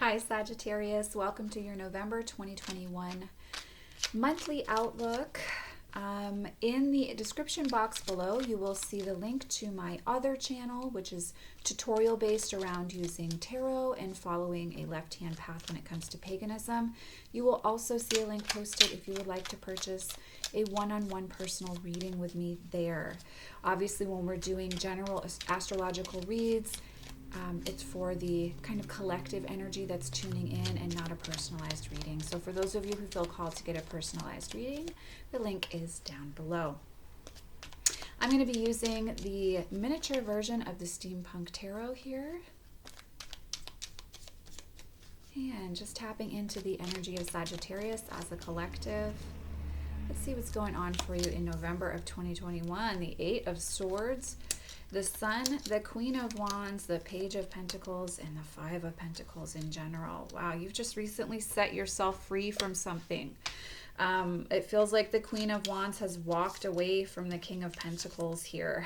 Hi, Sagittarius. Welcome to your November 2021 monthly outlook. In the description box below, you will see the link to my other channel, which is tutorial based around using tarot and following a left-hand path when it comes to paganism. You will also see a link posted if you would like to purchase a one-on-one personal reading with me there. Obviously, when we're doing general astrological reads, it's for the kind of collective energy that's tuning in and not a personalized reading. So for those of you who feel called to get a personalized reading, the link is down below. I'm going to be using the miniature version of the Steampunk Tarot here. And just tapping into the energy of Sagittarius as a collective. Let's see what's going on for you in November of 2021. The Eight of Swords, the Sun, the Queen of Wands, the Page of Pentacles, and the Five of Pentacles in general. Wow, you've just recently set yourself free from something. It feels like the Queen of Wands has walked away from the King of Pentacles here.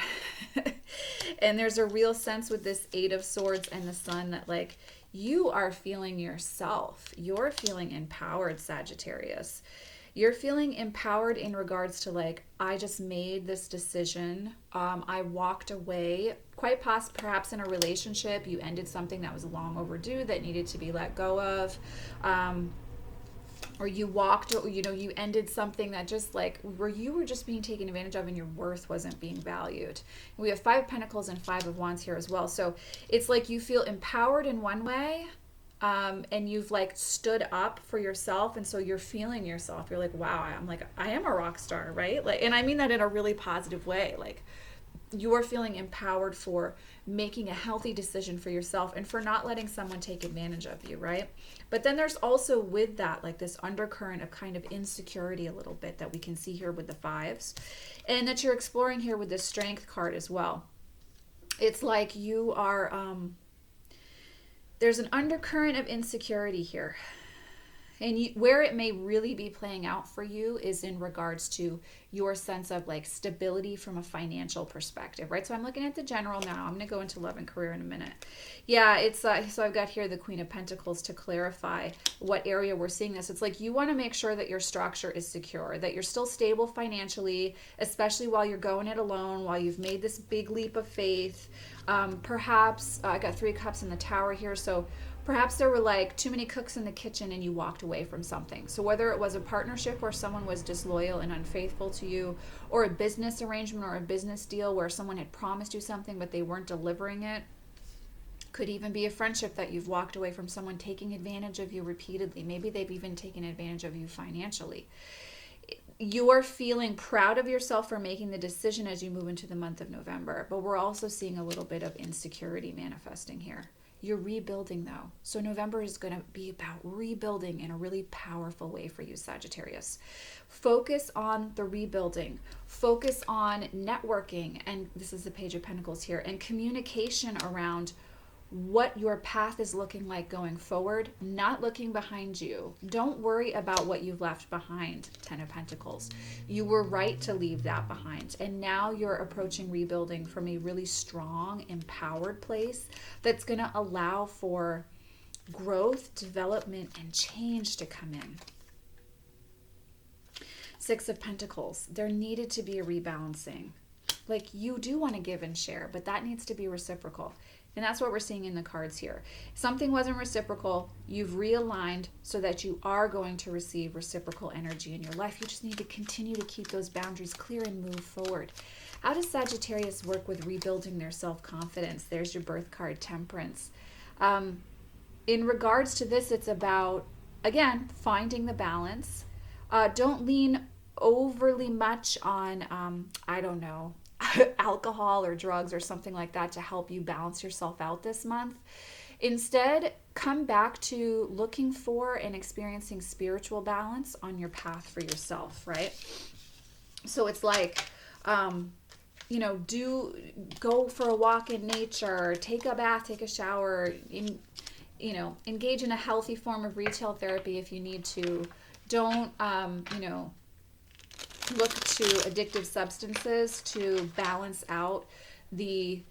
And there's a real sense with this Eight of Swords and the Sun that like you are feeling yourself. You're feeling empowered, Sagittarius. You're feeling empowered in regards to like, I just made this decision. I walked away, quite perhaps in a relationship. You ended something that was long overdue that needed to be let go of. Or you walked, you ended something that just like, where you were just being taken advantage of and your worth wasn't being valued. We have Five of Pentacles and Five of Wands here as well. So it's like you feel empowered in one way. And you've like stood up for yourself, and so you're feeling yourself. You're like, wow, I am a rock star, right? Like, and I mean that in a really positive way. Like, you are feeling empowered for making a healthy decision for yourself and for not letting someone take advantage of you, right? But then there's also with that like this undercurrent of kind of insecurity a little bit that we can see here with the fives, and that you're exploring here with the Strength card as well. It's like you are there's an undercurrent of insecurity here. And where it may really be playing out for you is in regards to your sense of like stability from a financial perspective, right? So I'm looking at the general now. I'm going to go into love and career in a minute. Yeah, it's so I've got here the Queen of Pentacles to clarify what area we're seeing this. It's like you want to make sure that your structure is secure, that you're still stable financially, especially while you're going it alone, while you've made this big leap of faith. Perhaps I got Three Cups in the Tower here, so perhaps there were like too many cooks in the kitchen and you walked away from something. So whether it was a partnership where someone was disloyal and unfaithful to you, or a business arrangement or a business deal where someone had promised you something but they weren't delivering it. Could even be a friendship that you've walked away from someone taking advantage of you repeatedly. Maybe they've even taken advantage of you financially. You are feeling proud of yourself for making the decision as you move into the month of November, but we're also seeing a little bit of insecurity manifesting here. You're rebuilding though. So November is going to be about rebuilding in a really powerful way for you, Sagittarius. Focus on the rebuilding. Focus on networking. And this is the Page of Pentacles here. And communication around what your path is looking like going forward, not looking behind you. Don't worry about what you've left behind, Ten of Pentacles. You were right to leave that behind. And now you're approaching rebuilding from a really strong, empowered place that's going to allow for growth, development, and change to come in. Six of Pentacles. There needed to be a rebalancing. Like you do want to give and share, but that needs to be reciprocal. And that's what we're seeing in the cards here. Something wasn't reciprocal. You've realigned so that you are going to receive reciprocal energy in your life. You just need to continue to keep those boundaries clear and move forward. How does Sagittarius work with rebuilding their self-confidence? There's your birth card, Temperance. In regards to this, it's about, again, finding the balance. Don't lean overly much on, I don't know, alcohol or drugs or something like that to help you balance yourself out this month. Instead, come back to looking for and experiencing spiritual balance on your path for yourself, right? So it's like, go for a walk in nature, take a bath, take a shower, engage in a healthy form of retail therapy if you need to. Don't, look to addictive substances to balance out the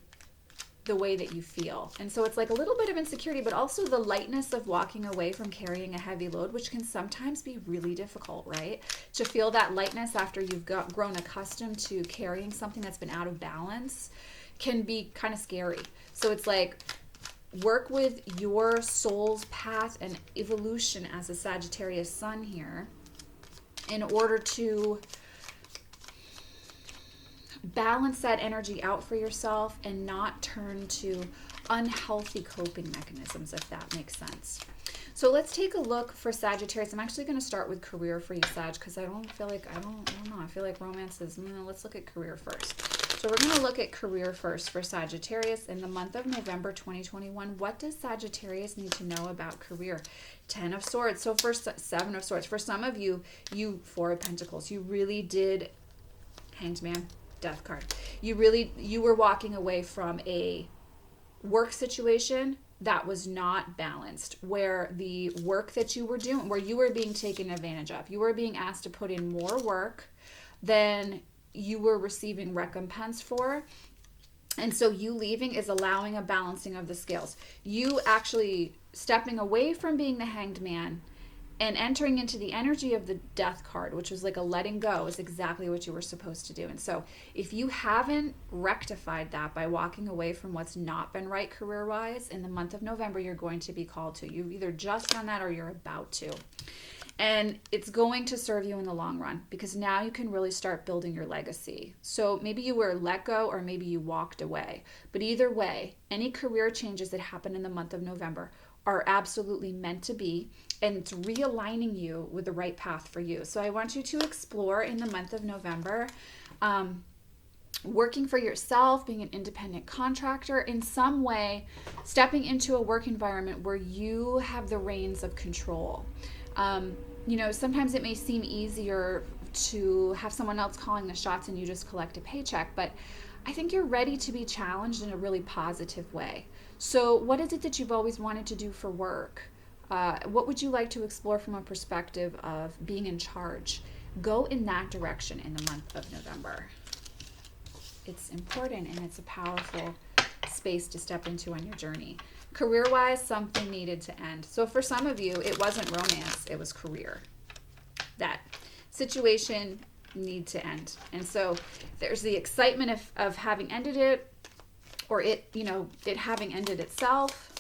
the way that you feel. And so it's like a little bit of insecurity, but also the lightness of walking away from carrying a heavy load, which can sometimes be really difficult, right? To feel that lightness after you've grown accustomed to carrying something that's been out of balance can be kind of scary. So it's like, work with your soul's path and evolution as a Sagittarius sun here in order to balance that energy out for yourself and not turn to unhealthy coping mechanisms, if that makes sense. So let's take a look for Sagittarius. I'm actually going to start with career for you, Sag, because I don't know. I feel like romance is, let's look at career first. So we're going to look at career first for Sagittarius in the month of November 2021. What does Sagittarius need to know about career? 10 of Swords. So first, 7 of Swords. For some of you, 4 of Pentacles. You really did, Hanged Man, Death card. You were walking away from a work situation that was not balanced, where the work that you were doing, where you were being taken advantage of. You were being asked to put in more work than you were receiving recompense for. And so you leaving is allowing a balancing of the scales. You actually stepping away from being the Hanged Man and entering into the energy of the Death card, which was like a letting go, is exactly what you were supposed to do. And so if you haven't rectified that by walking away from what's not been right career-wise, in the month of November, you're going to be called to. You've either just done that or you're about to. And it's going to serve you in the long run, because now you can really start building your legacy. So maybe you were let go or maybe you walked away. But either way, any career changes that happen in the month of November are absolutely meant to be, and it's realigning you with the right path for you. So I want you to explore in the month of November, working for yourself, being an independent contractor, in some way, stepping into a work environment where you have the reins of control. Sometimes it may seem easier to have someone else calling the shots and you just collect a paycheck, but I think you're ready to be challenged in a really positive way. So what is it that you've always wanted to do for work? What would you like to explore from a perspective of being in charge? Go in that direction in the month of November. It's important, and it's a powerful space to step into on your journey. Career-wise, something needed to end. So for some of you, it wasn't romance, it was career. That situation need to end. And so there's the excitement of having ended it, or it having ended itself.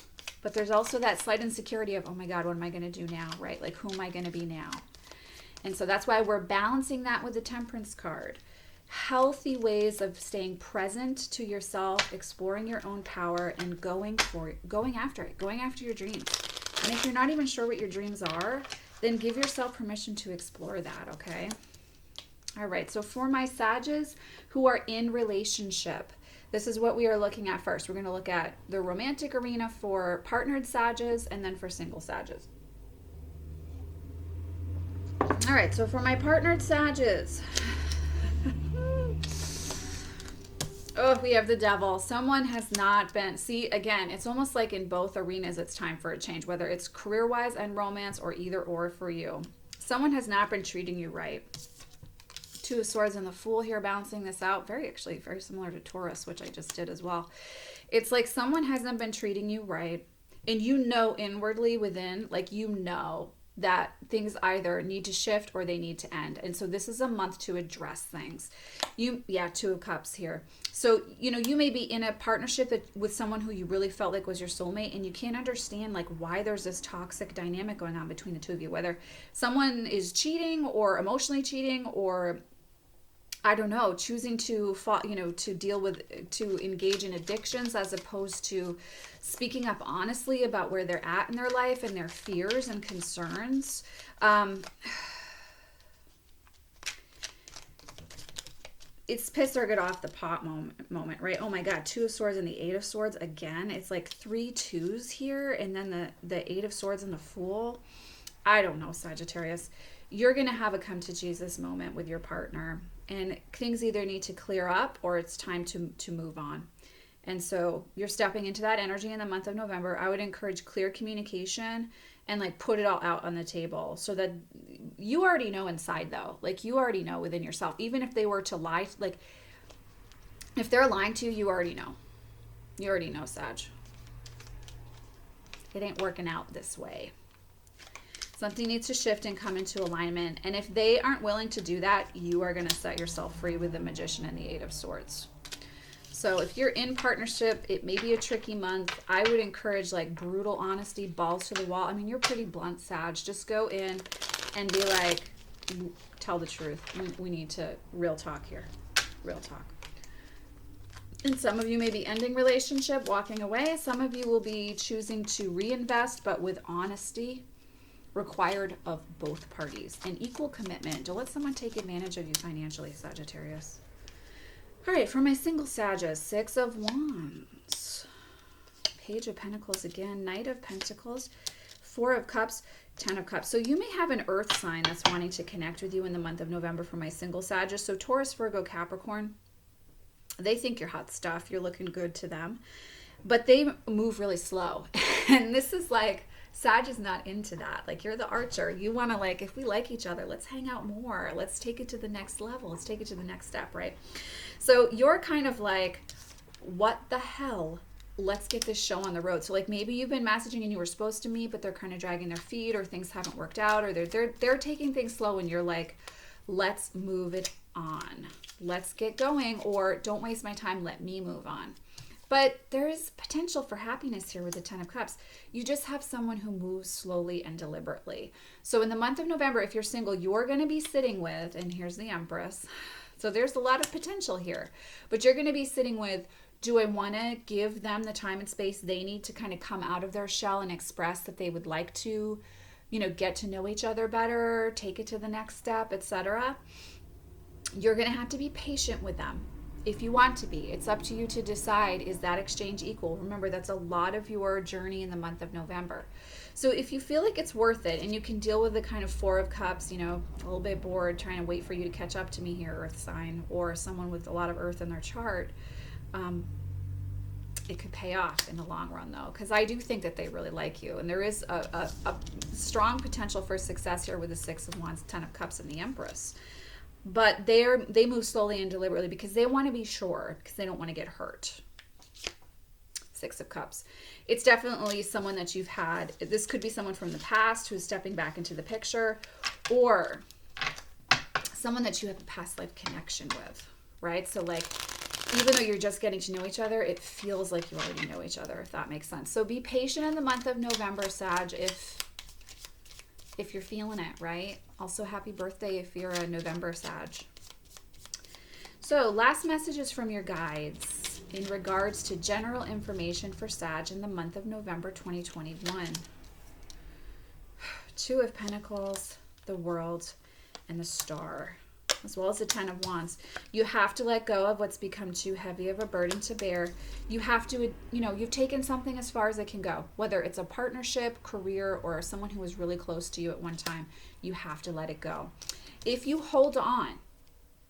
But there's also that slight insecurity of, oh my God, what am I going to do now, right? Like, who am I going to be now? And so that's why we're balancing that with the Temperance card. Healthy ways of staying present to yourself, exploring your own power, and going after it, going after your dreams. And if you're not even sure what your dreams are, then give yourself permission to explore that, okay? All right, so for my Sages who are in relationship, this is what we are looking at first. We're going to look at the romantic arena for partnered Sages and then for single Sages. All right, so for my partnered Sages, we have the Devil. Someone has not been, see, again, it's almost like in both arenas it's time for a change, whether it's career-wise and romance or either or for you. Someone has not been treating you right. 2 of Swords and the Fool here balancing this out. Very similar to Taurus, which I just did as well. It's like someone hasn't been treating you right, and inwardly within, that things either need to shift or they need to end. And so this is a month to address things. 2 of Cups here. So, you may be in a partnership with someone who you really felt like was your soulmate, and you can't understand why there's this toxic dynamic going on between the two of you, whether someone is cheating or emotionally cheating, or I don't know, choosing to engage in addictions as opposed to speaking up honestly about where they're at in their life and their fears and concerns. It's piss or get off the pot moment, right? Oh my God, 2 of Swords and the 8 of Swords again. It's like 3 2s here, and then the 8 of Swords and the Fool. I don't know, Sagittarius. You're going to have a come to Jesus moment with your partner, and things either need to clear up or it's time to move on. And so you're stepping into that energy in the month of November. I would encourage clear communication and put it all out on the table, so that you already know inside, though. You already know within yourself. Even if they were to lie, if they're lying to you, you already know. You already know, Sag. It ain't working out this way. Something needs to shift and come into alignment. And if they aren't willing to do that, you are going to set yourself free with the Magician and the Eight of Swords. So if you're in partnership, it may be a tricky month. I would encourage like brutal honesty, balls to the wall. I mean, you're pretty blunt, Sag. Just go in and be like, tell the truth. We need to real talk here. Real talk. And some of you may be ending relationship, walking away. Some of you will be choosing to reinvest, but with honesty required of both parties and equal commitment. Don't let someone take advantage of you financially, Sagittarius. All right, for my single Sagittarius, Six of Wands, Page of Pentacles again, Knight of Pentacles, Four of Cups, Ten of Cups. So you may have an earth sign that's wanting to connect with you in the month of November for my single Sagittarius. So Taurus, Virgo, Capricorn, they think you're hot stuff. You're looking good to them, but they move really slow. And this is like, Sag is not into that. Like, you're the archer. You want to, like, if we like each other, let's hang out more. Let's take it to the next level. Let's take it to the next step, right? So you're kind of like, what the hell? Let's get this show on the road. So like maybe you've been messaging and you were supposed to meet, but they're kind of dragging their feet, or things haven't worked out, or they're taking things slow, and you're like, let's move it on. Let's get going, or don't waste my time. Let me move on. But there is potential for happiness here with the Ten of Cups. You just have someone who moves slowly and deliberately. So in the month of November, if you're single, you're going to be sitting with, and here's the Empress. So there's a lot of potential here. But you're going to be sitting with, do I want to give them the time and space they need to kind of come out of their shell and express that they would like to, you know, get to know each other better, take it to the next step, etc. You're going to have to be patient with them. If you want to be, it's up to you to decide, is that exchange equal? Remember, that's a lot of your journey in the month of November. So if you feel like it's worth it and you can deal with the kind of Four of Cups, you know, a little bit bored trying to wait for you to catch up to me here, Earth sign, or someone with a lot of Earth in their chart, it could pay off in the long run, though, because I do think that they really like you. And there is a strong potential for success here with the Six of Wands, Ten of Cups, and the Empress. But they move slowly and deliberately because they want to be sure, because they don't want to get hurt. Six of Cups. It's definitely someone that you've had. This could be someone from the past who's stepping back into the picture, or someone that you have a past life connection with, right? So like, even though you're just getting to know each other, it feels like you already know each other, if that makes sense. So be patient in the month of November, Sag, if you're feeling it, right? Also, happy birthday if you're a November Sag. So, last messages from your guides in regards to general information for Sag in the month of November 2021. Two of Pentacles, the World, and the Star, as well as the Ten of Wands. You have to let go of what's become too heavy of a burden to bear. You have to, you know, you've taken something as far as it can go, whether it's a partnership, career, or someone who was really close to you at one time. You have to let it go. If you hold on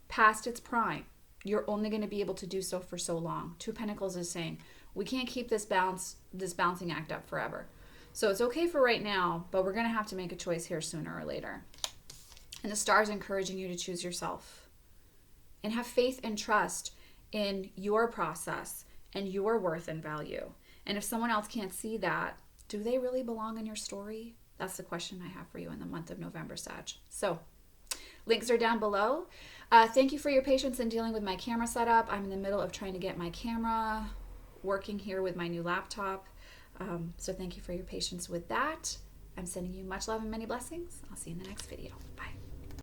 past its prime, you're only going to be able to do so for so long. Two of Pentacles is saying, we can't keep this bouncing act up forever. So it's okay for right now, but we're going to have to make a choice here sooner or later. And the Star is encouraging you to choose yourself and have faith and trust in your process and your worth and value. And if someone else can't see that, do they really belong in your story? That's the question I have for you in the month of November, Sag. So links are down below. Thank you for your patience in dealing with my camera setup. I'm in the middle of trying to get my camera working here with my new laptop. So thank you for your patience with that. I'm sending you much love and many blessings. I'll see you in the next video. Bye.